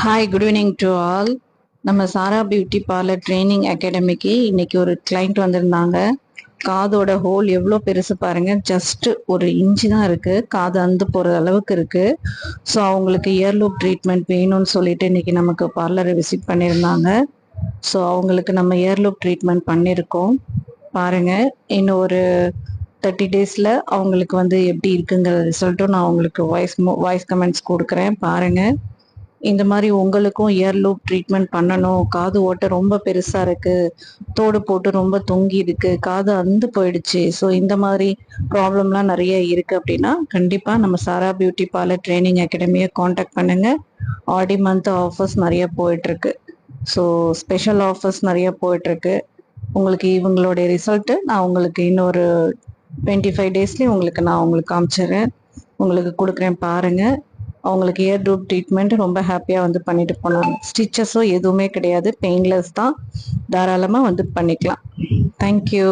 Hi, good evening to all. நம்ம சாரா beauty parlour training அகாடமிக்கு இன்னைக்கு ஒரு கிளைண்ட் வந்திருந்தாங்க. காதோட ஹோல் எவ்வளோ பெருசு பாருங்க, ஜஸ்ட் ஒரு இன்ச்சு தான் இருக்கு, காது அந்து போகிற அளவுக்கு இருக்கு. ஸோ அவங்களுக்கு இயர்லூப் ட்ரீட்மெண்ட் வேணும்னு சொல்லிட்டு இன்னைக்கு நமக்கு பார்லரை விசிட் பண்ணியிருந்தாங்க. ஸோ அவங்களுக்கு நம்ம இயர்லூப் ட்ரீட்மெண்ட் பண்ணியிருக்கோம். பாருங்க, இன்னும் ஒரு 30 டேஸில் அவங்களுக்கு வந்து எப்படி இருக்குங்கிற ரிசல்ட்டும் நான் உங்களுக்கு வாய்ஸ் கமெண்ட்ஸ் கொடுக்குறேன். பாருங்கள், இந்த மாதிரி உங்களுக்கும் இயர் லூப் ட்ரீட்மெண்ட் பண்ணணும், காது ஓட்டை ரொம்ப பெருசாக இருக்குது, தோடு போட்டு ரொம்ப தொங்கி இருக்கு, காது அந்து போயிடுச்சு, ஸோ இந்த மாதிரி ப்ராப்ளம்லாம் நிறைய இருக்குது அப்படின்னா கண்டிப்பாக நம்ம சாரா பியூட்டி பார்லர் ட்ரைனிங் அகாடமியை காண்டாக்ட் பண்ணுங்கள். ஆடி மந்த் ஆஃபர்ஸ் நிறைய போயிட்டுருக்கு. ஸோ ஸ்பெஷல் ஆஃபர்ஸ் நிறைய போயிட்டுருக்கு. உங்களுக்கு இவங்களுடைய ரிசல்ட்டு நான் உங்களுக்கு இன்னொரு 25 டேஸ்லேயும் உங்களுக்கு காமிச்சிடுறேன், உங்களுக்கு கொடுக்குறேன். பாருங்கள், அவங்களுக்கு இயர் ட்ரூப் ட்ரீட்மெண்ட் ரொம்ப ஹாப்பியாக வந்து பண்ணிட்டு போனாங்க. ஸ்டிச்சஸும் எதுவுமே கிடையாது, பெயின்லெஸ் தான், தாராளமாக வந்து பண்ணிக்கலாம். தேங்க்யூ.